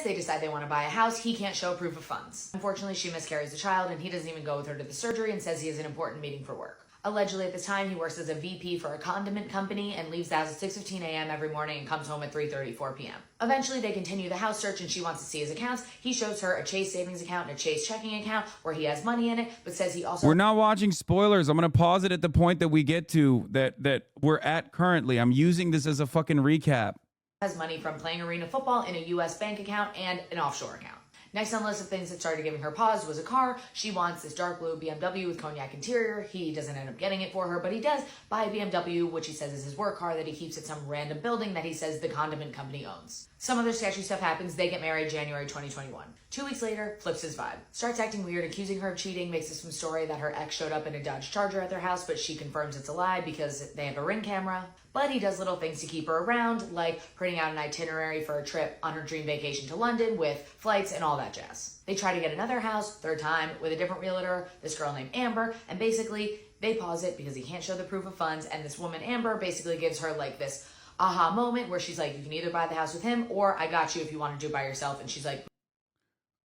they decide they want to buy a house, he can't show proof of funds. Unfortunately, she miscarries the child and he doesn't even go with her to the surgery and says he has an important meeting for work. Allegedly, at this time, he works as a VP for a condiment company and leaves the house at 6:15 a.m. every morning and comes home at 3:34 p.m. Eventually, they continue the house search and she wants to see his accounts. He shows her a Chase savings account and a Chase checking account where he has money in it, but says he also... We're not watching spoilers. I'm going to pause it at the point that we get to that we're at currently. I'm using this as a fucking recap. ...has money from playing arena football in a U.S. bank account and an offshore account. Next on the list of things that started giving her pause was a car. She wants this dark blue BMW with cognac interior. He doesn't end up getting it for her, but he does buy a BMW, which he says is his work car that he keeps at some random building that he says the condiment company owns. Some other sketchy stuff happens. They get married January 2021. 2 weeks later, flips his vibe. Starts acting weird, accusing her of cheating, makes this some story that her ex showed up in a Dodge Charger at their house, but she confirms it's a lie because they have a Ring camera. But he does little things to keep her around, like printing out an itinerary for a trip on her dream vacation to London with flights and all that jazz. They try to get another house, third time, with a different realtor, this girl named Amber, and basically they pause it because he can't show the proof of funds, and this woman, Amber, basically gives her like this aha moment where she's like, you can either buy the house with him or I got you if you want to do it by yourself. And she's like...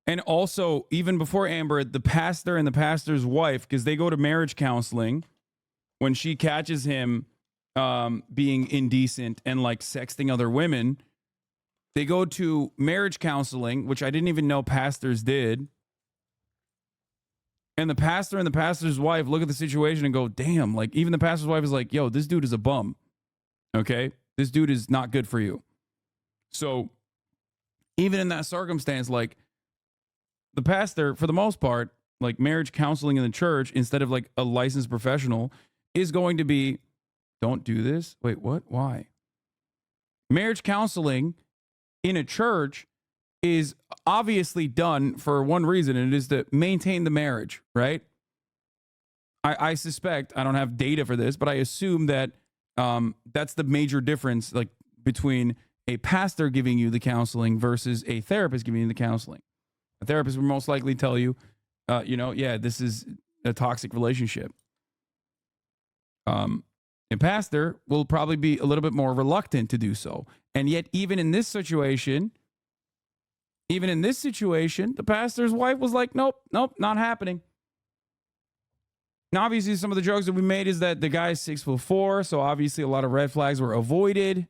And also, even before Amber, the pastor and the pastor's wife, because they go to marriage counseling, when she catches him being indecent and like sexting other women, they go to marriage counseling, which I didn't even know pastors did. And the pastor and the pastor's wife look at the situation and go, damn, like even the pastor's wife is like, yo, this dude is a bum. Okay? This dude is not good for you. So even in that circumstance, like the pastor, for the most part, like marriage counseling in the church, instead of like a licensed professional, is going to be, don't do this. Wait, what? Why? Marriage counseling in a church is obviously done for one reason, and it is to maintain the marriage, right? I suspect, I don't have data for this, but I assume that that's the major difference, like between a pastor giving you the counseling versus a therapist giving you the counseling. A therapist would most likely tell you, yeah, this is a toxic relationship. A pastor will probably be a little bit more reluctant to do so. And yet, even in this situation, the pastor's wife was like, nope, not happening. Now, obviously, some of the jokes that we made is that the guy's 6'4", so obviously a lot of red flags were avoided.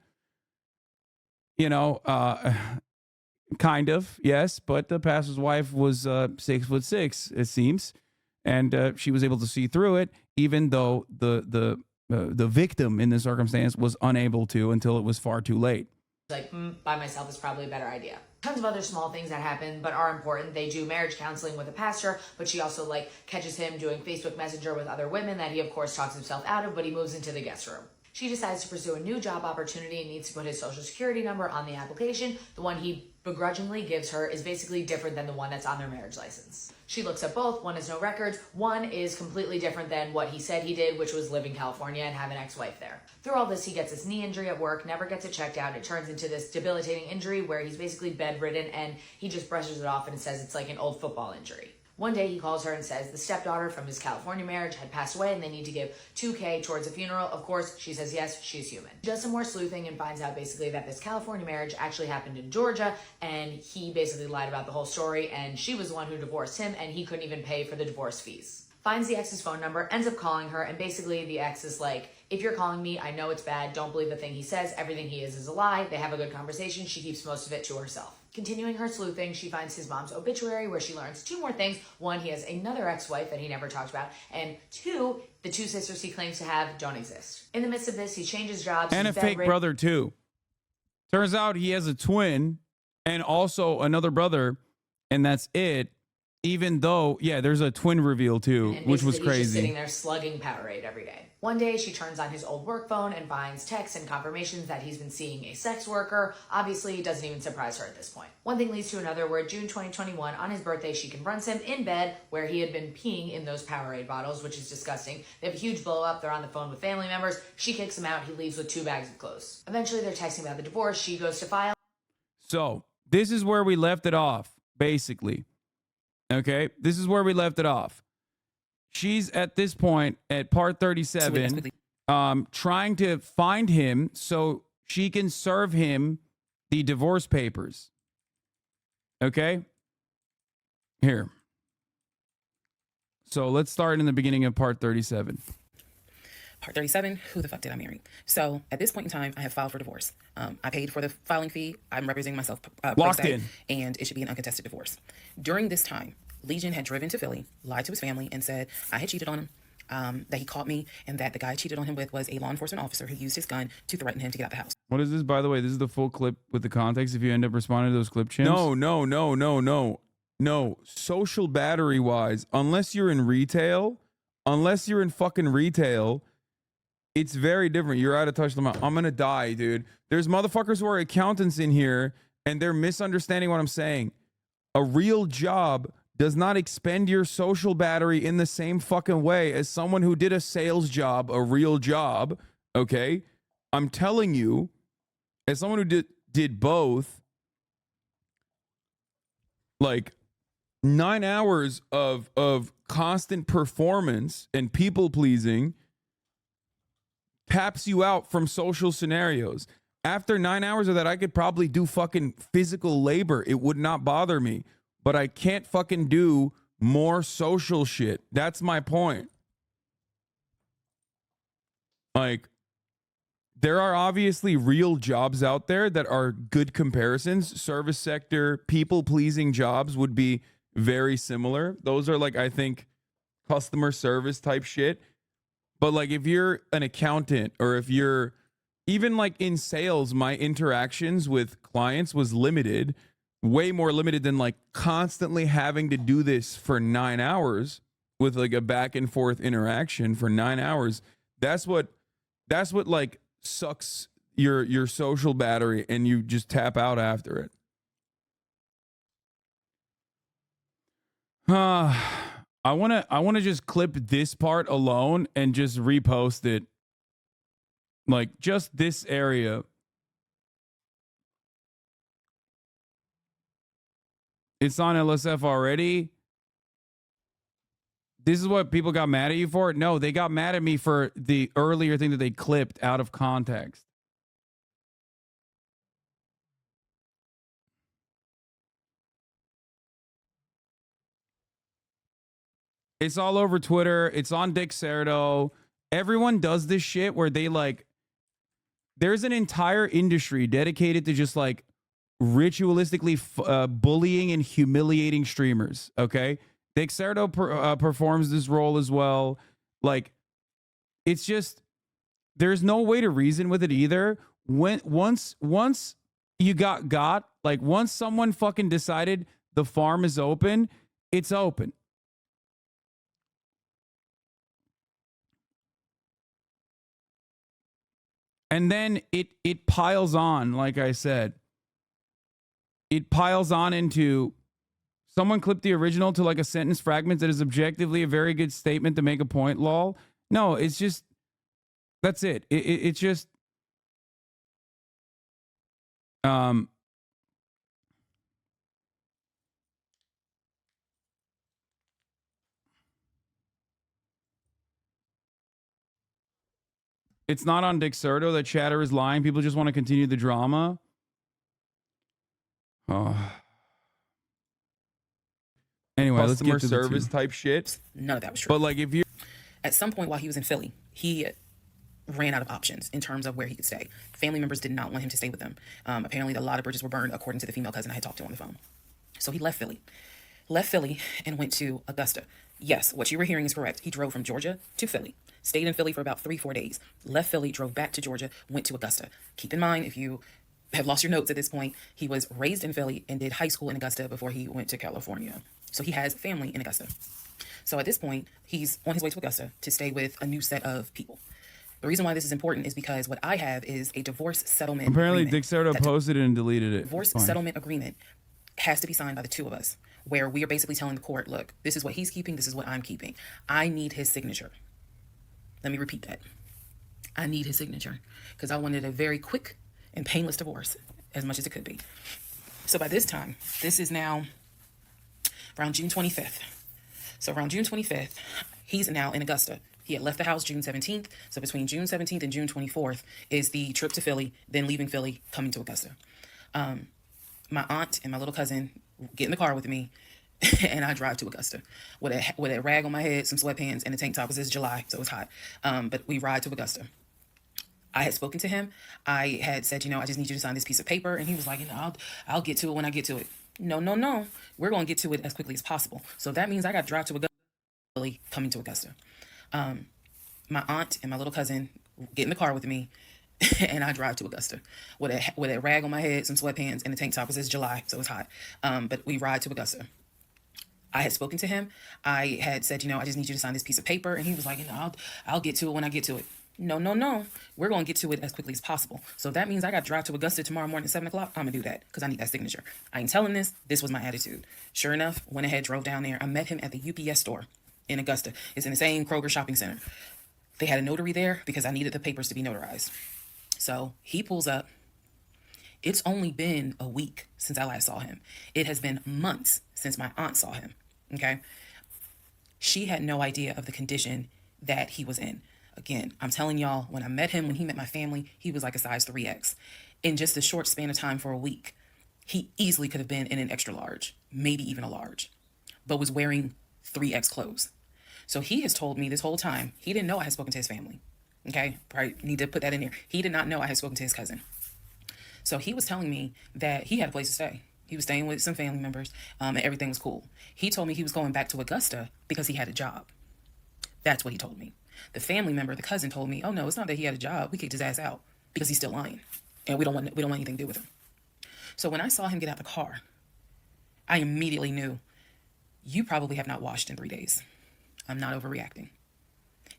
Kind of, yes, but the pastor's wife was 6'6", it seems, and she was able to see through it, even though the victim in this circumstance was unable to until it was far too late. Like, by myself is probably a better idea. Tons of other small things that happen but are important. They do marriage counseling with a pastor, but she also like catches him doing Facebook Messenger with other women that he of course talks himself out of, but he moves into the guest room. She decides to pursue a new job opportunity and needs to put his social security number on the application. The one he begrudgingly gives her is basically different than the one that's on their marriage license. She looks at both. One has no records. One is completely different than what he said he did, which was live in California and have an ex-wife there. Through all this, he gets this knee injury at work, never gets it checked out. It turns into this debilitating injury where he's basically bedridden and he just brushes it off and says it's like an old football injury. One day he calls her and says the stepdaughter from his California marriage had passed away and they need to give $2,000 towards a funeral. Of course, she says yes, she's human. She does some more sleuthing and finds out basically that this California marriage actually happened in Georgia, and he basically lied about the whole story, and she was the one who divorced him and he couldn't even pay for the divorce fees. Finds the ex's phone number, ends up calling her, and basically the ex is like, if you're calling me, I know it's bad, don't believe the thing he says, everything he is a lie. They have a good conversation, she keeps most of it to herself. Continuing her sleuthing, she finds his mom's obituary where she learns two more things. One, he has another ex-wife that he never talked about, and two, the two sisters he claims to have don't exist. In the midst of this, he changes jobs. And a fake brother too. Turns out he has a twin and also another brother, and that's it. Even though, yeah, there's a twin reveal too, which was crazy. He's just sitting there slugging Powerade every day. One day, she turns on his old work phone and finds texts and confirmations that he's been seeing a sex worker. Obviously, it doesn't even surprise her at this point. One thing leads to another, where June 2021, on his birthday, she confronts him in bed where he had been peeing in those Powerade bottles, which is disgusting. They have a huge blow up. They're on the phone with family members. She kicks him out. He leaves with 2 bags of clothes. Eventually, they're texting about the divorce. She goes to file. So this is where we left it off, basically. Okay, this is where we left it off. She's at this point at part 37, trying to find him so she can serve him the divorce papers. Okay? Here. So let's start in the beginning of part 37. Part 37, who the fuck did I marry? So at this point in time, I have filed for divorce. I paid for the filing fee. I'm representing myself Locked pro se, in. and it should be an uncontested divorce. During this time, Legion had driven to Philly, lied to his family, and said I had cheated on him, that he caught me, and that the guy I cheated on him with was a law enforcement officer who used his gun to threaten him to get out the house. What is this, by the way? This is the full clip with the context if you end up responding to those clip chimps? No. Social battery wise, unless you're in retail, fucking retail, it's very different. You're out of touch with them. I'm going to die, dude. There's motherfuckers who are accountants in here and they're misunderstanding what I'm saying. A real job does not expend your social battery in the same fucking way as someone who did a sales job, a real job. Okay. I'm telling you, as someone who did both, like 9 hours of constant performance and people pleasing taps you out from social scenarios. After 9 hours of that, I could probably do fucking physical labor. It would not bother me, but I can't fucking do more social shit. That's my point. Like, there are obviously real jobs out there that are good comparisons. Service sector, people-pleasing jobs would be very similar. Those are like, I think, customer service type shit. But like if you're an accountant or if you're even like in sales, my interactions with clients was limited, way more limited than like constantly having to do this for 9 hours with like a back and forth interaction for 9 hours. That's what like sucks your social battery and you just tap out after it. I want to just clip this part alone and just repost it. Like just this area. It's on LSF already. This is what people got mad at you for? No, they got mad at me for the earlier thing that they clipped out of context. It's all over Twitter. It's on Dick Cerdo. Everyone does this shit where they like, there's an entire industry dedicated to just like ritualistically bullying and humiliating streamers. Okay. Dick Cerdo performs this role as well. Like, it's just, there's no way to reason with it either. Once you got, like once someone fucking decided the farm is open, it's open. And then it piles on, like I said. It piles on into someone clipped the original to like a sentence fragment that is objectively a very good statement to make a point, lol. No, it's just, that's it. It's just, it's not on Dick Cerdo that chatter is lying. People just want to continue the drama. Oh. Anyway, let's get to service type shit. None of that was true. But like if you At some point while he was in Philly, he ran out of options in terms of where he could stay. Family members did not want him to stay with them. Apparently a lot of bridges were burned, according to the female cousin I had talked to on the phone. So he left Philly and went to Augusta. Yes, what you were hearing is correct. He drove from Georgia to Philly, stayed in Philly for about 3-4 days, left Philly, drove back to Georgia, went to Augusta. Keep in mind, if you have lost your notes at this point, he was raised in Philly and did high school in Augusta before he went to California. So he has family in Augusta. So at this point, he's on his way to Augusta to stay with a new set of people. The reason why this is important is because what I have is a divorce settlement apparently agreement. Dick Cerdo posted it and deleted it. Divorce settlement agreement has to be signed by the two of us, where we are basically telling the court, look, this is what he's keeping, this is what I'm keeping. I need his signature. Let me repeat that. I need his signature because I wanted a very quick and painless divorce, as much as it could be. So by this time, this is now around June 25th. So around June 25th, he's now in Augusta. He had left the house June 17th. So between June 17th and June 24th is the trip to Philly, then leaving Philly, coming to Augusta. My aunt and my little cousin get in the car with me, and I drive to Augusta with a rag on my head, some sweatpants, and a tank top because it's July, so it's hot. But we ride to Augusta. I had spoken to him. I had said, I just need you to sign this piece of paper. And he was like, I'll get to it when I get to it. No, no, no. We're going to get to it as quickly as possible. So that means I got to drive to Augusta, coming to Augusta. My aunt and my little cousin get in the car with me, and I drive to Augusta with a rag on my head, some sweatpants, and a tank top because it's July, so it's hot. But we ride to Augusta. I had spoken to him. I had said, I just need you to sign this piece of paper. And he was like, I'll get to it when I get to it. No, no, no. We're going to get to it as quickly as possible. So that means I got to drive to Augusta tomorrow morning at 7 o'clock. I'm going to do that because I need that signature. I ain't telling this. This was my attitude. Sure enough, went ahead, drove down there. I met him at the UPS store in Augusta. It's in the same Kroger shopping center. They had a notary there because I needed the papers to be notarized. So he pulls up. It's only been a week since I last saw him. It has been months since my aunt saw him. Okay. She had no idea of the condition that he was in. Again, I'm telling y'all, when I met him, when he met my family, he was like a size 3X. In just a short span of time for a week, he easily could have been in an extra large, maybe even a large, but was wearing 3X clothes. So he has told me this whole time, he didn't know I had spoken to his family. Okay, probably need to put that in there. He did not know I had spoken to his cousin. So he was telling me that he had a place to stay. He was staying with some family members, and everything was cool. He told me he was going back to Augusta because he had a job. That's what he told me. The family member, the cousin, told me, oh no, it's not that he had a job. We kicked his ass out because he's still lying, and we don't want anything to do with him. So when I saw him get out the car, I immediately knew, you probably have not washed in 3 days. I'm not overreacting.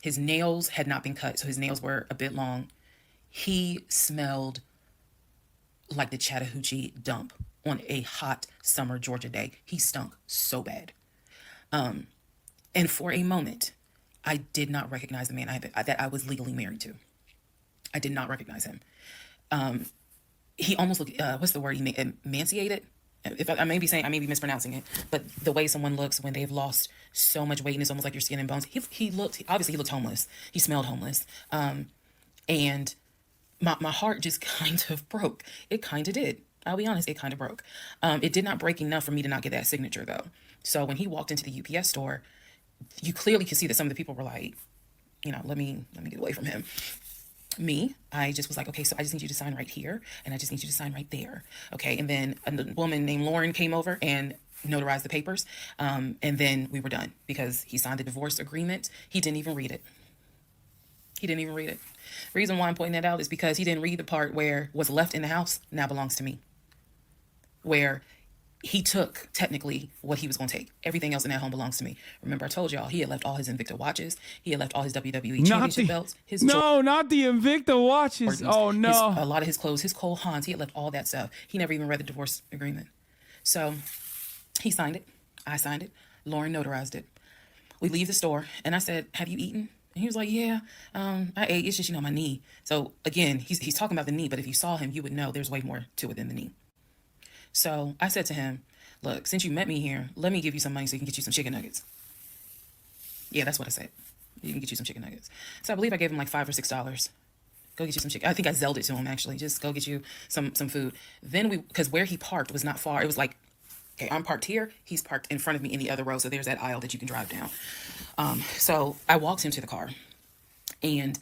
His nails had not been cut, so his nails were a bit long. He smelled like the Chattahoochee dump on a hot summer Georgia day. He stunk so bad. And for a moment, I did not recognize the man that I was legally married to. I did not recognize him. He almost looked, what's the word? Emaciated? I may be mispronouncing it, but the way someone looks when they've lost so much weight and it's almost like your skin and bones. He looked homeless. He smelled homeless. And my heart just kind of broke. It kind of did. I'll be honest, it kind of broke. It did not break enough for me to not get that signature though. So when he walked into the UPS store, you clearly could see that some of the people were like, let me get away from him. Me, I just was like, okay, so I just need you to sign right here, and I just need you to sign right there. Okay, and then a woman named Lauren came over and notarized the papers, and then we were done because he signed the divorce agreement. He didn't even read it. The reason why I'm pointing that out is because he didn't read the part where what's left in the house now belongs to me, where he took technically what he was going to take. Everything else in that home belongs to me. Remember, I told y'all he had left all his Invicta watches. He had left all his WWE championship belts. Not the Invicta watches. Jordans, oh no. A lot of his clothes, his Cole Haans. He had left all that stuff. He never even read the divorce agreement. So he signed it. I signed it. Lauren notarized it. We leave the store, and I said, "Have you eaten?" And he was like, "Yeah, I ate. It's just my knee." So again, he's talking about the knee, but if you saw him, you would know there's way more to it than the knee. So I said to him, look, since you met me here, let me give you some money so you can get you some chicken nuggets. Yeah, that's what I said. You can get you some chicken nuggets. So I believe I gave him like $5 or $6. Go get you some chicken. I think I Zelled it to him, actually. Just go get you some food. Then because where he parked was not far. It was like, okay, I'm parked here. He's parked in front of me in the other row. So there's that aisle that you can drive down. So I walked him to the car, and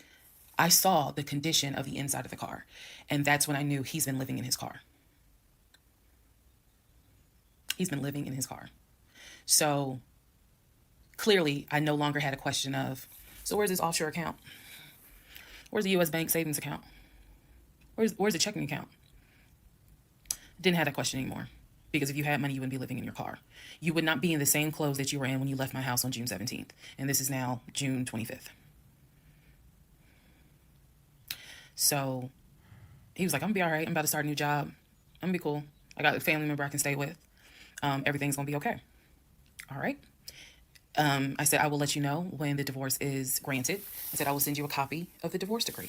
I saw the condition of the inside of the car. And that's when I knew he's been living in his car. He's been living in his car. So clearly, I no longer had a question of, so where's this offshore account? Where's the U.S. bank savings account? Where's the checking account? Didn't have that question anymore. Because if you had money, you wouldn't be living in your car. You would not be in the same clothes that you were in when you left my house on June 17th. And this is now June 25th. So he was like, I'm gonna be all right. I'm about to start a new job. I'm gonna be cool. I got a family member I can stay with. Everything's gonna be okay. All right. I said, I will let you know when the divorce is granted. I said, I will send you a copy of the divorce decree.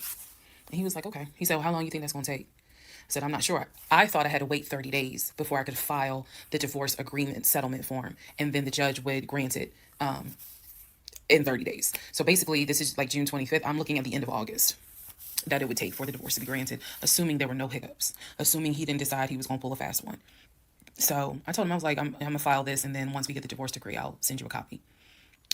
And he was like, okay. He said, well, how long do you think that's gonna take? I said, I'm not sure. I thought I had to wait 30 days before I could file the divorce agreement settlement form, and then the judge would grant it in 30 days. So basically, this is like June 25th. I'm looking at the end of August that it would take for the divorce to be granted, assuming there were no hiccups, assuming he didn't decide he was going to pull a fast one. So I told him, I was like, I'm going to file this. And then once we get the divorce decree, I'll send you a copy.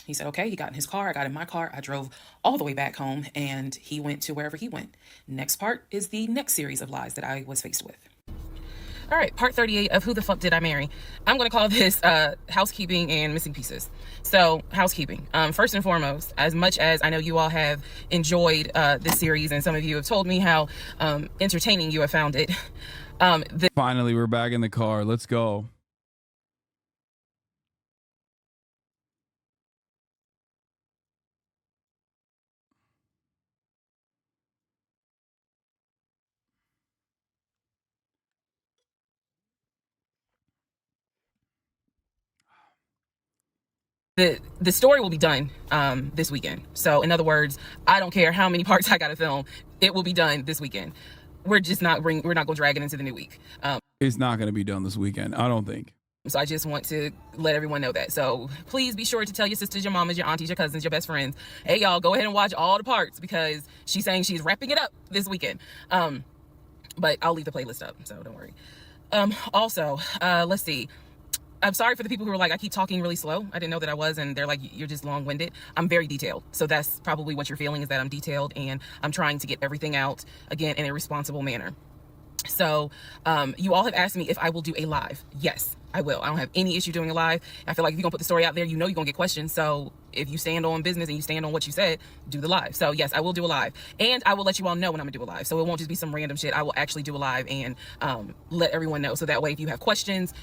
He said, okay. He got in his car. I got in my car. I drove all the way back home and he went to wherever he went. Next part is the next series of lies that I was faced with. All right, part 38 of Who the Fuck Did I Marry? I'm going to call this housekeeping and missing pieces. So, housekeeping. First and foremost, as much as I know you all have enjoyed this series, and some of you have told me how entertaining you have found it. Finally, we're back in the car. Let's go. The story will be done this weekend. So in other words, I don't care how many parts I got to film, it will be done this weekend. We're not going to drag it into the new week. It's not going to be done this weekend, I don't think. So I just want to let everyone know that. So please be sure to tell your sisters, your mamas, your aunties, your cousins, your best friends, hey y'all, go ahead and watch all the parts because she's saying she's wrapping it up this weekend. But I'll leave the playlist up, so don't worry. Also, let's see. I'm sorry for the people who are like, I keep talking really slow. I didn't know that I was, and they're like, you're just long-winded. I'm very detailed. So that's probably what you're feeling, is that I'm detailed and I'm trying to get everything out, again, in a responsible manner. So you all have asked me if I will do a live. Yes, I will. I don't have any issue doing a live. I feel like if you're going to put the story out there, you know you're going to get questions. So if you stand on business and you stand on what you said, do the live. So yes, I will do a live. And I will let you all know when I'm going to do a live. So it won't just be some random shit. I will actually do a live and let everyone know. So that way, if you have questions,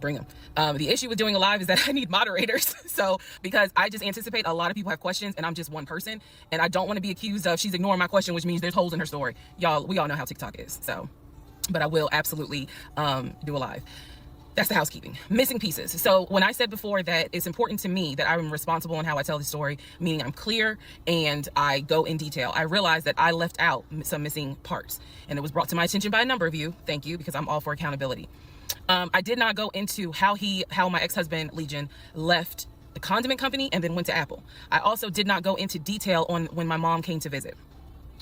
bring them. The issue with doing a live is that I need moderators. So because I just anticipate a lot of people have questions and I'm just one person, and I don't want to be accused of she's ignoring my question, which means there's holes in her story. Y'all, we all know how TikTok is. So, but I will absolutely do a live. That's the housekeeping. Missing pieces. So when I said before that it's important to me that I'm responsible in how I tell the story, meaning I'm clear and I go in detail, I realized that I left out some missing parts, and it was brought to my attention by a number of you. Thank you, because I'm all for accountability. I did not go into how my ex-husband Legion left the condiment company and then went to Apple. I also did not go into detail on when my mom came to visit.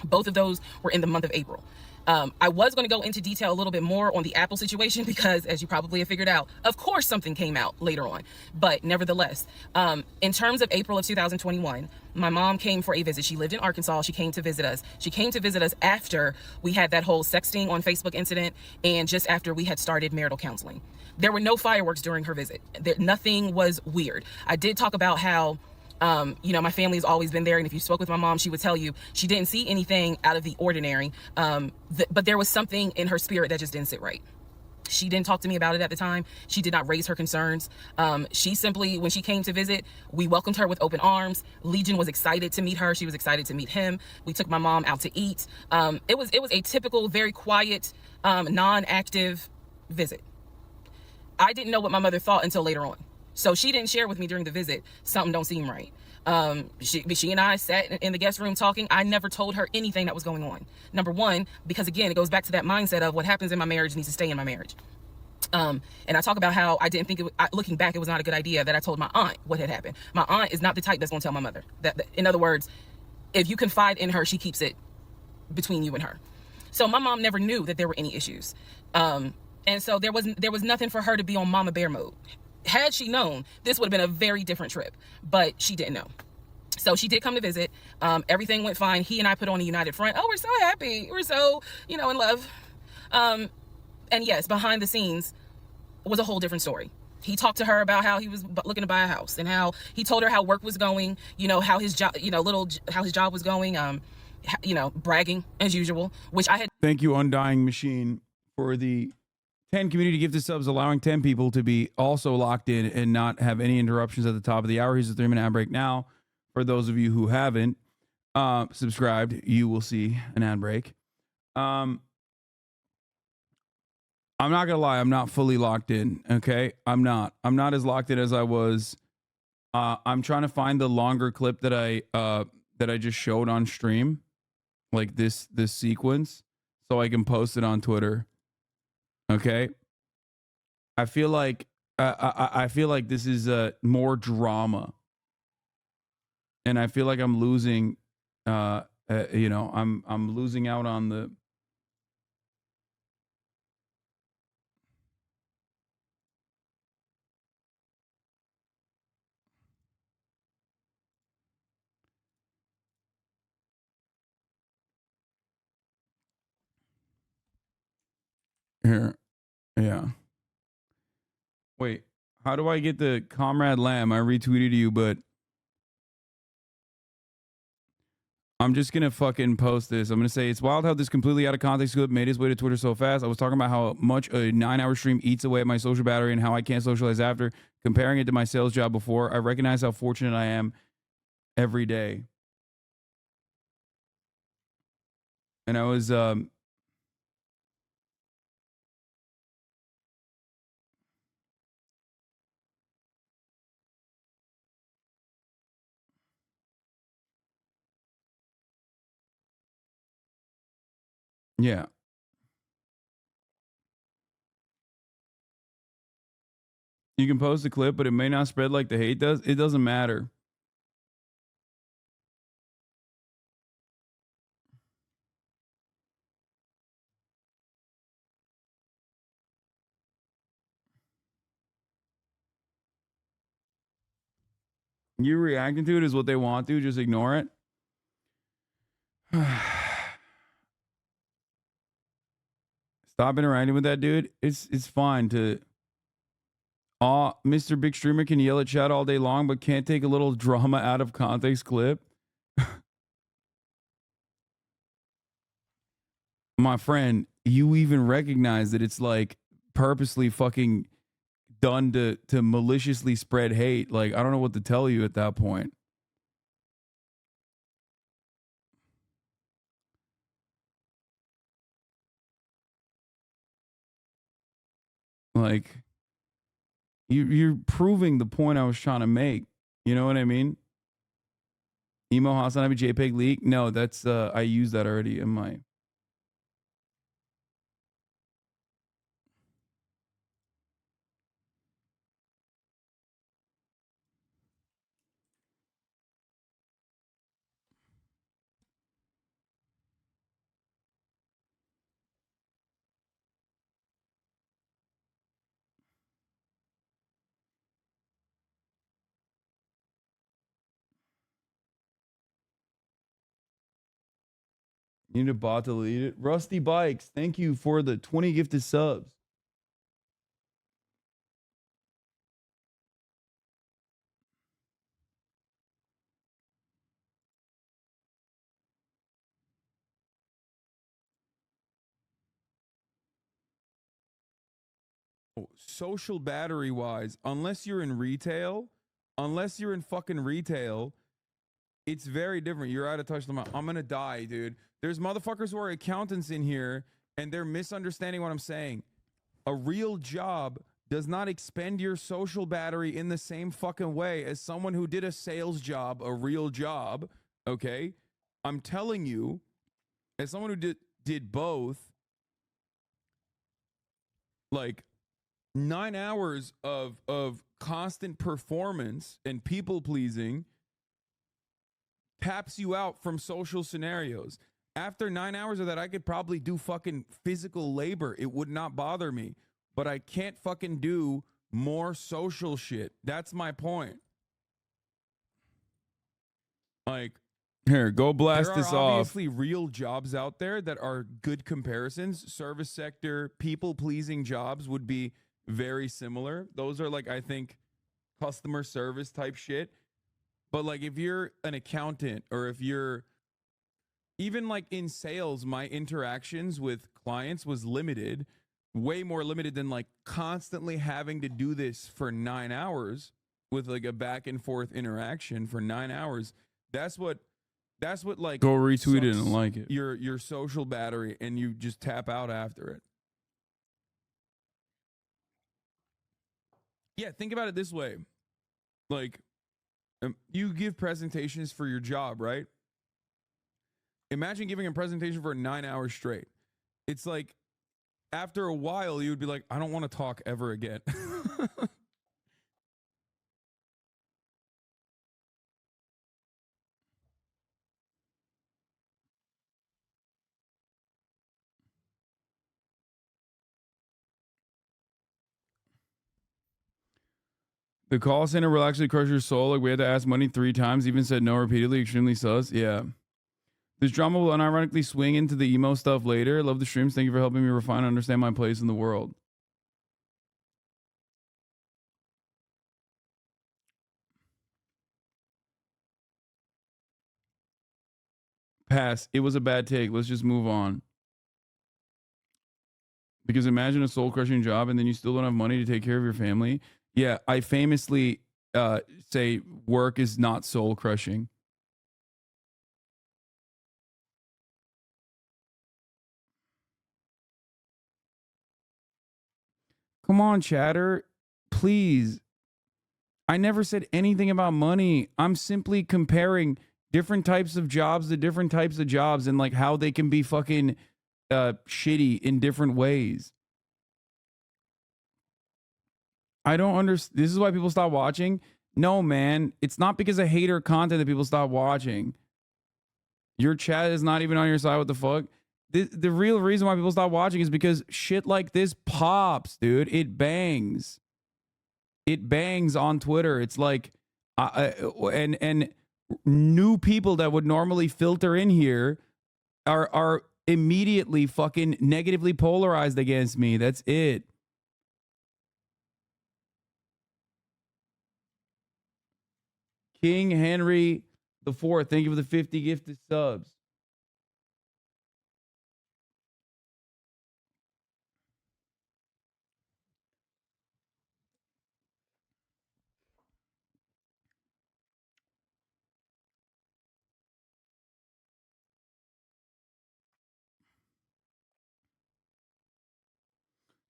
Both of those were in the month of April. I was going to go into detail a little bit more on the Apple situation because, as you probably have figured out, of course something came out later on. But nevertheless, in terms of April of 2021, my mom came for a visit. She lived in Arkansas. She came to visit us. She came to visit us after we had that whole sexting on Facebook incident and just after we had started marital counseling. There were no fireworks during her visit. Nothing was weird. I did talk about how my family has always been there. And if you spoke with my mom, she would tell you she didn't see anything out of the ordinary. But there was something in her spirit that just didn't sit right. She didn't talk to me about it at the time. She did not raise her concerns. She simply, when she came to visit, we welcomed her with open arms. Legion was excited to meet her. She was excited to meet him. We took my mom out to eat. It was a typical, very quiet, non-active visit. I didn't know what my mother thought until later on. So she didn't share with me during the visit, something don't seem right. She and I sat in the guest room talking. I never told her anything that was going on. Number one, because again, it goes back to that mindset of what happens in my marriage needs to stay in my marriage. And I talk about how I didn't think looking back, it was not a good idea that I told my aunt what had happened. My aunt is not the type that's going to tell my mother. In other words, if you confide in her, she keeps it between you and her. So my mom never knew that there were any issues. And so there was nothing for her to be on mama bear mode. Had she known, this would have been a very different trip, but she didn't know. So she did come to visit. Everything went fine. He and I put on a united front. Oh, we're so happy. We're so, in love. And yes, behind the scenes was a whole different story. He talked to her about how he was looking to buy a house and how he told her how work was going, how his job, how his job was going, bragging as usual, which I had. Thank you, Undying Machine, for the 10 community gifted subs, allowing 10 people to be also locked in and not have any interruptions at the top of the hour. Here's a 3-minute ad break now. For those of you who haven't subscribed, you will see an ad break. I'm not gonna lie, I'm not fully locked in. Okay, I'm not as locked in as I was. I'm trying to find the longer clip that I just showed on stream, like this sequence, so I can post it on Twitter. Okay, I feel like I feel like this is more drama, and I feel like I'm losing. I'm losing out on the. Here. Yeah. Wait. How do I get the Comrade Lamb? I retweeted you, but I'm just gonna fucking post this. I'm gonna say it's wild how this completely out of context clip made its way to Twitter so fast. I was talking about how much a 9-hour stream eats away at my social battery and how I can't socialize after. Comparing it to my sales job before, I recognize how fortunate I am every day. And I was yeah. You can post a clip, but it may not spread like the hate does. It doesn't matter. You reacting to it is what they want to. Just ignore it. Stop interacting with that dude. It's fine to. Mr. Big Streamer can yell at chat all day long, but can't take a little drama out of context clip. My friend, you even recognize that it's like purposely fucking done to maliciously spread hate. Like, I don't know what to tell you at that point. Like, you're proving the point I was trying to make. You know what I mean? Emo Hasanabi JPEG leak? No, that's I used that already in my. You need a bot to delete it. Rusty Bikes, thank you for the 20 gifted subs. Social battery wise, unless you're in retail, it's very different. You're out of touch. I'm gonna die, dude. There's motherfuckers who are accountants in here and they're misunderstanding what I'm saying. A real job does not expend your social battery in the same fucking way as someone who did a sales job, a real job. Okay. I'm telling you, as someone who did both, like 9 hours of constant performance and people pleasing taps you out from social scenarios. After 9 hours of that, I could probably do fucking physical labor. It would not bother me, but I can't fucking do more social shit. That's my point. Like, here, go blast this off. There are obviously real jobs out there that are good comparisons. Service sector, people pleasing jobs would be very similar. Those are like, I think, customer service type shit. But like, if you're an accountant or if you're even like in sales, my interactions with clients was limited, way more limited than like constantly having to do this for 9 hours with like a back and forth interaction for 9 hours. That's what like go retweet it and like it. Your social battery and you just tap out after it. Yeah, think about it this way. Like, you give presentations for your job, right? Imagine giving a presentation for 9 hours straight. It's like, after a while, you would be like, I don't want to talk ever again. The call center will actually crush your soul. Like, we had to ask money 3 times, even said no repeatedly, extremely sus. Yeah. This drama will unironically swing into the emo stuff later. Love the streams. Thank you for helping me refine and understand my place in the world. Pass. It was a bad take. Let's just move on. Because imagine a soul crushing job and then you still don't have money to take care of your family. Yeah, I famously say work is not soul crushing. Come on, chatter. Please. I never said anything about money. I'm simply comparing different types of jobs to different types of jobs and like how they can be fucking shitty in different ways. I don't understand. This is why people stop watching. No, man. It's not because of hater content that people stop watching. Your chat is not even on your side. What the fuck? The real reason why people stop watching is because shit like this pops, dude. It bangs. It bangs on Twitter. It's like, and new people that would normally filter in here are immediately fucking negatively polarized against me. That's it. King Henry the Fourth, thank you for the 50 gifted subs.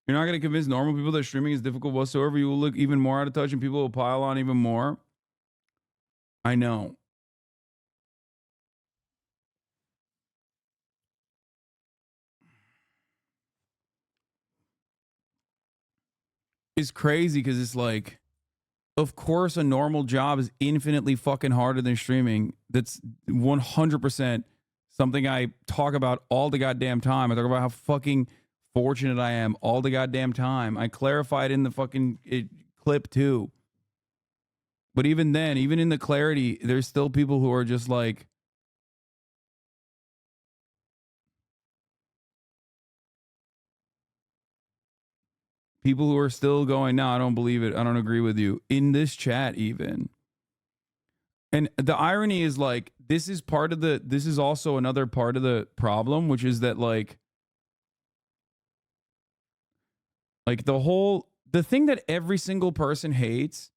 You're not going to convince normal people that streaming is difficult whatsoever. You will look even more out of touch and people will pile on even more. I know. It's crazy because it's like, of course, a normal job is infinitely fucking harder than streaming. That's 100% something I talk about all the goddamn time. I talk about how fucking fortunate I am all the goddamn time. I clarified in the fucking clip too. But even then, even in the clarity, there's still people who are just like, people who are still going, no, I don't believe it. I don't agree with you. In this chat, even. And the irony is like, this is also another part of the problem, which is that like the thing that every single person hates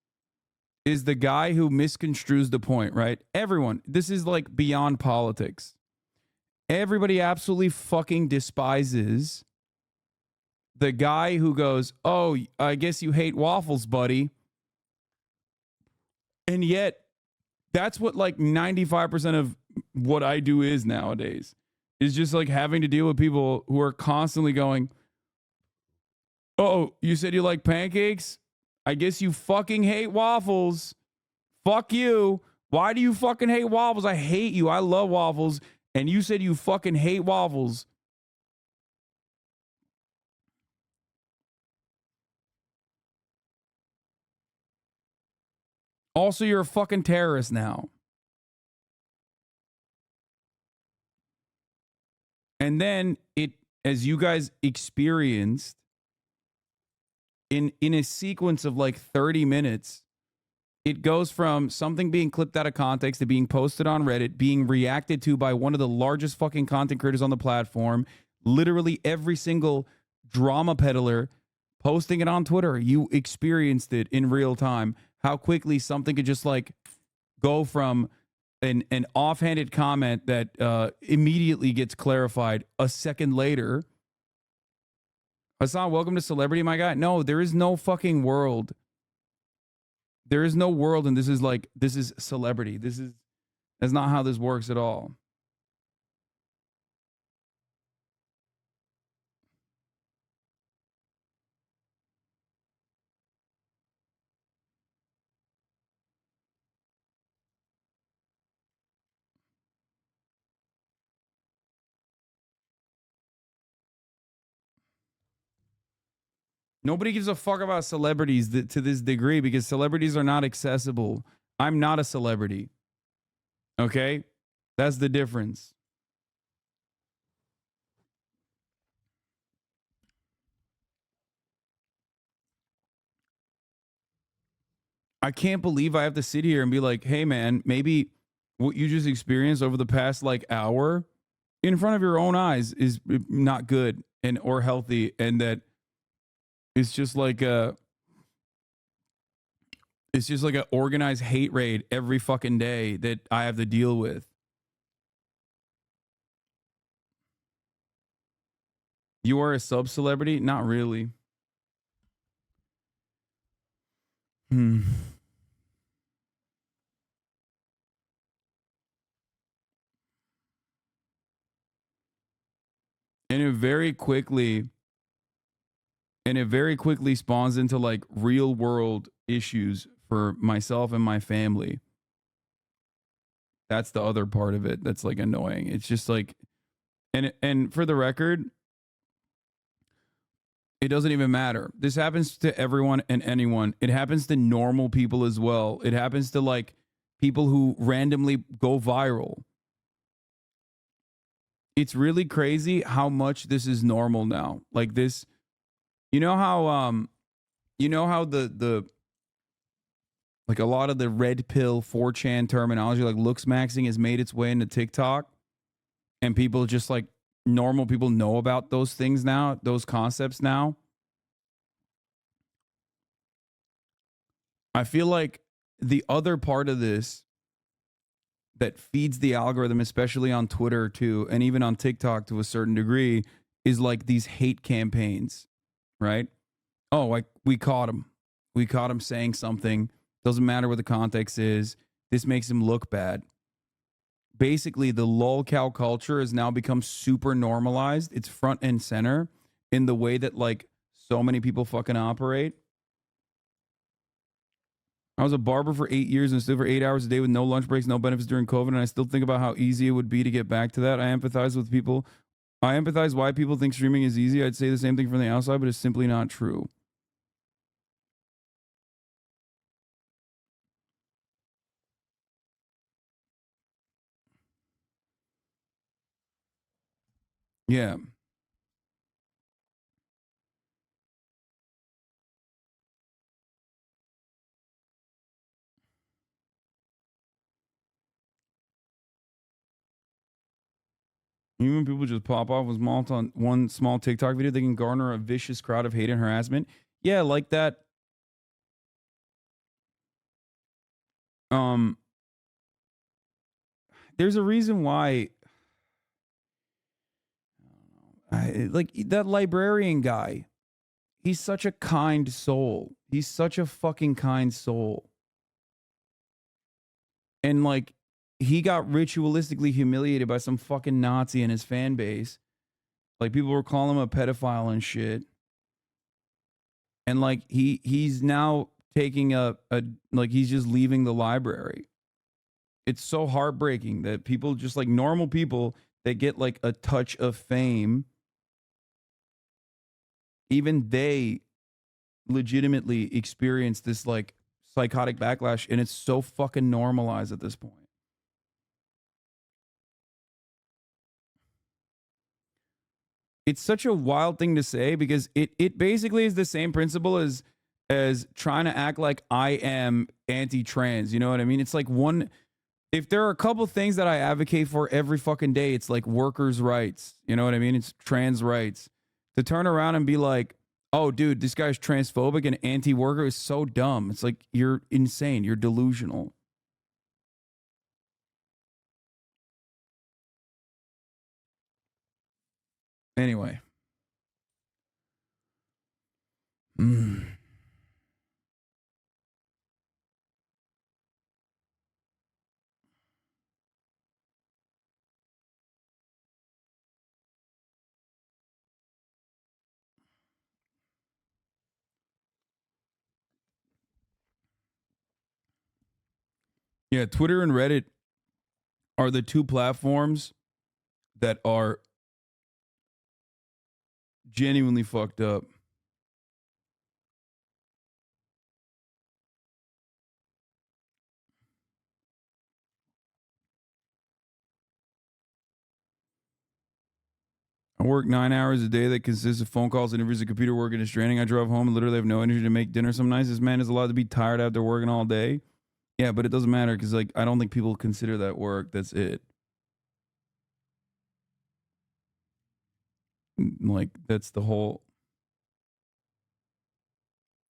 is the guy who misconstrues the point, right? Everyone, this is like beyond politics. Everybody absolutely fucking despises the guy who goes, oh, I guess you hate waffles, buddy. And yet, that's what like 95% of what I do is nowadays. Is just like having to deal with people who are constantly going, oh, you said you like pancakes? I guess you fucking hate waffles. Fuck you. Why do you fucking hate waffles? I hate you. I love waffles. And you said you fucking hate waffles. Also, you're a fucking terrorist now. And then it, as you guys experienced, in a sequence of like 30 minutes, it goes from something being clipped out of context to being posted on Reddit, being reacted to by one of the largest fucking content creators on the platform, literally every single drama peddler posting it on Twitter. You experienced it in real time. How quickly something could just like go from an offhanded comment that immediately gets clarified a second later. Hasan, welcome to Celebrity, my guy. No, there is no fucking world. There is no world, and this is celebrity. That's not how this works at all. Nobody gives a fuck about celebrities to this degree because celebrities are not accessible. I'm not a celebrity. Okay? That's the difference. I can't believe I have to sit here and be like, hey man, maybe what you just experienced over the past like hour in front of your own eyes is not good and or healthy, and that it's just like a it's just like an organized hate raid every fucking day that I have to deal with. You are a sub celebrity? Not really. Hmm. And it very quickly spawns into like real world issues for myself and my family. That's the other part of it that's like annoying. It's just like, and for the record, it doesn't even matter. This happens to everyone and anyone. It happens to normal people as well. It happens to like people who randomly go viral. It's really crazy how much this is normal now. Like this, you know how the like a lot of the red pill 4chan terminology like looks maxing has made its way into TikTok, and people just like normal people know about those things now, those concepts now. I feel like the other part of this that feeds the algorithm, especially on Twitter too, and even on TikTok to a certain degree, is like these hate campaigns, right? Oh, like we caught him. We caught him saying something. Doesn't matter what the context is. This makes him look bad. Basically, the lolcow culture has now become super normalized. It's front and center in the way that like so many people fucking operate. I was a barber for 8 years and stood for 8 hours a day with no lunch breaks, no benefits during COVID. And I still think about how easy it would be to get back to that. I empathize with people. I empathize why people think streaming is easy. I'd say the same thing from the outside, but it's simply not true. Yeah. Even when people just pop off with on one small TikTok video, they can garner a vicious crowd of hate and harassment. Yeah, like that. Um, there's a reason why like that librarian guy, he's such a kind soul. He's such a fucking kind soul. And like he got ritualistically humiliated by some fucking Nazi in his fan base. Like people were calling him a pedophile and shit. And like he's now taking a like he's just leaving the library. It's so heartbreaking that people just like normal people that get like a touch of fame, even they legitimately experience this like psychotic backlash, and it's so fucking normalized at this point. It's such a wild thing to say because it basically is the same principle as trying to act like I am anti-trans. You know what I mean? It's like one, if there are a couple things that I advocate for every fucking day, it's like workers' rights. You know what I mean? It's trans rights. To turn around and be like, oh, dude, this guy's transphobic and anti-worker is so dumb. It's like, you're insane. You're delusional. Anyway. Mm. Yeah, Twitter and Reddit are the two platforms that are genuinely fucked up. I work 9 hours a day that consists of phone calls, interviews, and computer work, and it's draining. I drove home and literally have no energy to make dinner some nights. This man is allowed to be tired after working all day. Yeah, but it doesn't matter because, like, I don't think people consider that work. That's it. Like, that's the whole.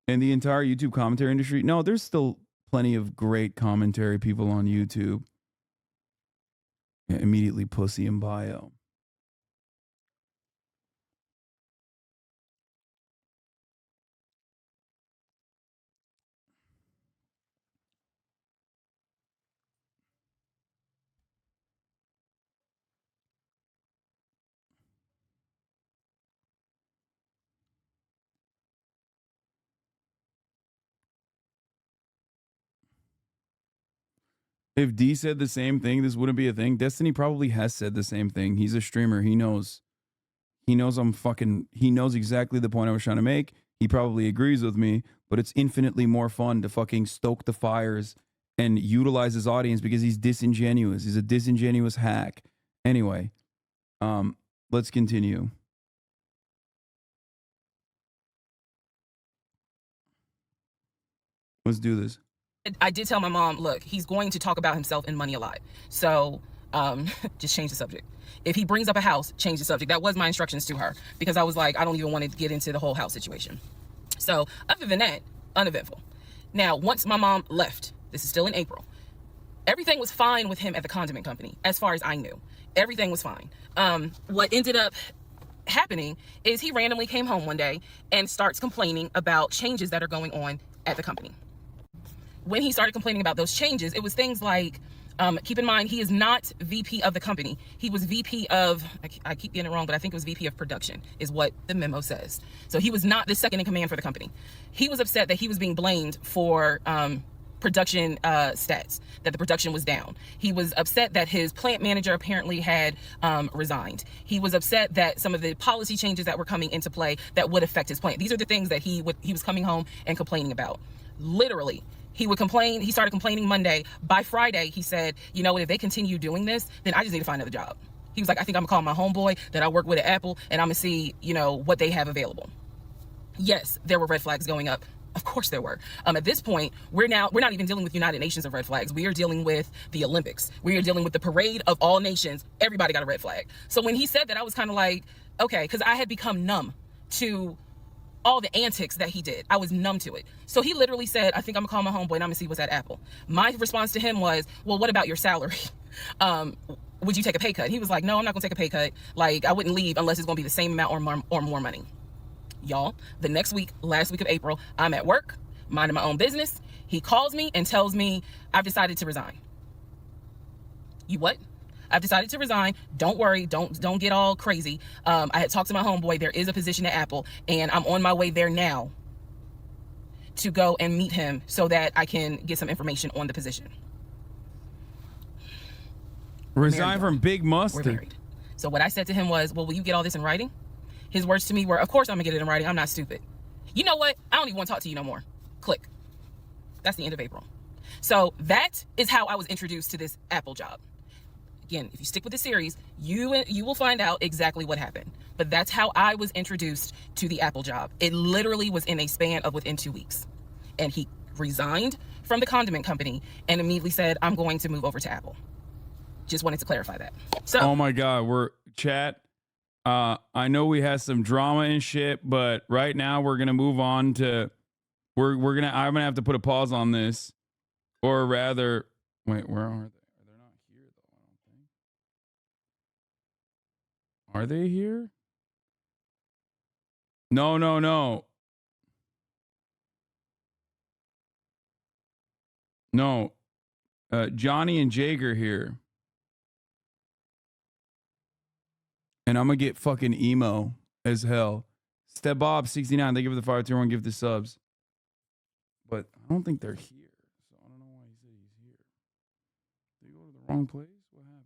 And the entire YouTube commentary industry. No, there's still plenty of great commentary people on YouTube. Yeah, immediately pussy in bio. If D said the same thing, this wouldn't be a thing. Destiny probably has said the same thing. He's a streamer. He knows. He knows he knows exactly the point I was trying to make. He probably agrees with me, but it's infinitely more fun to fucking stoke the fires and utilize his audience because he's disingenuous. He's a disingenuous hack. Anyway, let's continue. Let's do this. I did tell my mom, look, he's going to talk about himself and money a lot. So just change the subject. If he brings up a house, change the subject. That was my instructions to her because I was like, I don't even want to get into the whole house situation. So other than that, uneventful. Now, once my mom left, this is still in April, everything was fine with him at the condiment company. As far as I knew, everything was fine. What ended up happening is he randomly came home one day and starts complaining about changes that are going on at the company. When he started complaining about those changes, it was things like, keep in mind, he is not VP of the company. He was VP of, I keep getting it wrong, but I think it was VP of production is what the memo says. So he was not the second in command for the company. He was upset that he was being blamed for production stats, that the production was down. He was upset that his plant manager apparently had resigned. He was upset that some of the policy changes that were coming into play that would affect his plant. These are the things that he was coming home and complaining about. Literally. He would complain. He started complaining Monday. By Friday, he said, you know what, if they continue doing this, then I just need to find another job. He was like, I think I'm gonna call my homeboy that I work with at Apple and I'm gonna see, you know, what they have available. Yes, there were red flags going up. Of course there were. At this point, we're not even dealing with United Nations of red flags. We are dealing with the Olympics. We are dealing with the parade of all nations. Everybody got a red flag. So when he said that, I was kind of like, okay, because I had become numb to all the antics that he did. I was numb to it. So he literally said, I think I'm gonna call my homeboy and I'm gonna see what's at Apple. My response to him was, well, what about your salary? Would you take a pay cut? He was like, no, I'm not gonna take a pay cut. Like, I wouldn't leave unless it's gonna be the same amount or more money. Y'all, the next week, last week of April, I'm at work, minding my own business. He calls me and tells me, I've decided to resign. You what? I've decided to resign. Don't worry. Don't get all crazy. I had talked to my homeboy. There is a position at Apple, and I'm on my way there now to go and meet him so that I can get some information on the position. Resign from Big We're Mustard. married. So what I said to him was, well, will you get all this in writing? His words to me were, of course I'm gonna get it in writing. I'm not stupid. You know what? I don't even want to talk to you no more. Click. That's the end of April. So that is how I was introduced to this Apple job. Again, if you stick with the series, you will find out exactly what happened. But that's how I was introduced to the Apple job. It literally was in a span of within 2 weeks. And he resigned from the condiment company and immediately said, I'm going to move over to Apple. Just wanted to clarify that. So, oh my God, we're chat. I know we had some drama and shit, but right now we're gonna move on to I'm gonna have to put a pause on this, or rather, wait, where are they? They're not here though. I don't think. Are they here? No, no, no, no. Johnny and Jake are here, and I'm gonna get fucking emo as hell. Step Bob 69. They give the fire tier 1, give the subs, but I don't think they're here. So I don't know why he said he's here. Did he go to the wrong place? What happened?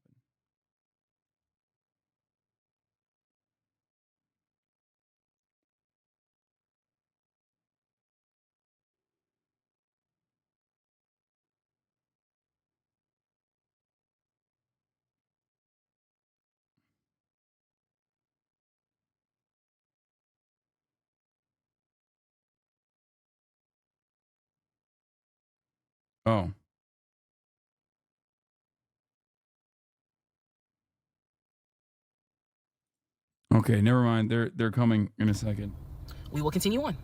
Oh. Okay, never mind. They're coming in a second. We will continue on.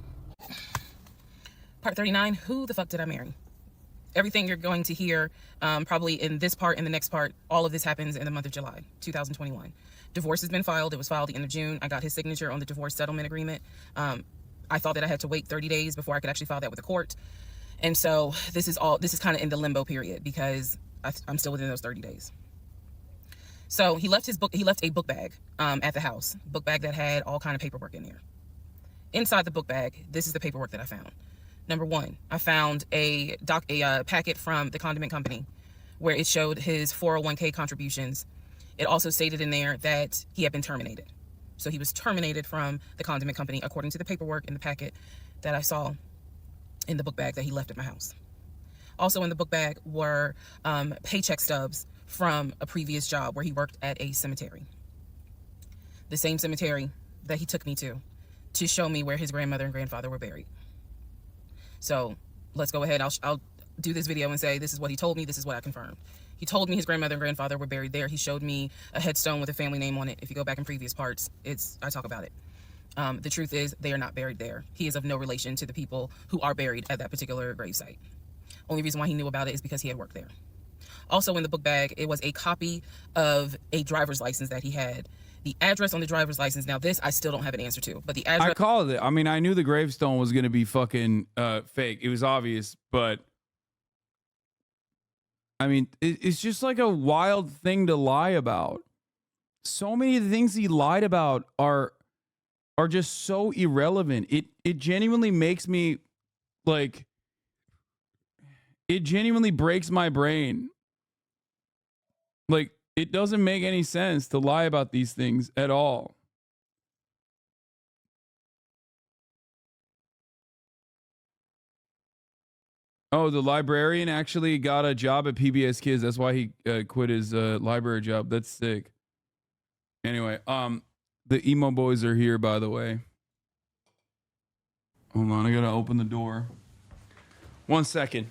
Part 39, who the fuck did I marry? Everything you're going to hear, probably in this part and the next part, all of this happens in the month of July, 2021. Divorce has been filed. It was filed the end of June. I got his signature on the divorce settlement agreement. I thought that I had to wait 30 days before I could actually file that with the court. And so this is kind of in the limbo period because I'm still within those 30 days. So he left a book bag at the house, book bag that had all kind of paperwork in there. Inside the book bag, this is the paperwork that I found. Number one, I found a packet from the condiment company where it showed his 401k contributions. It also stated in there that he had been terminated. So he was terminated from the condiment company according to the paperwork in the packet that I saw in the book bag that he left at my house. Also in the book bag were paycheck stubs from a previous job where he worked at a cemetery. The same cemetery that he took me to show me where his grandmother and grandfather were buried. So let's go ahead. I'll do this video and say, this is what he told me. This is what I confirmed. He told me his grandmother and grandfather were buried there. He showed me a headstone with a family name on it. If you go back in previous parts, I talk about it. The truth is they are not buried there. He is of no relation to the people who are buried at that particular gravesite. Only reason why he knew about it is because he had worked there. Also in the book bag, it was a copy of a driver's license that he had. The address on the driver's license, now this I still don't have an answer to, but the address... I called it. I mean, I knew the gravestone was going to be fucking fake. It was obvious, but... I mean, it's just like a wild thing to lie about. So many of the things he lied about are just so irrelevant. It genuinely makes me, like... It genuinely breaks my brain. Like, it doesn't make any sense to lie about these things at all. Oh, the librarian actually got a job at PBS Kids. That's why he quit his library job. That's sick. Anyway, the emo boys are here, by the way. Hold on, I gotta open the door. 1 second.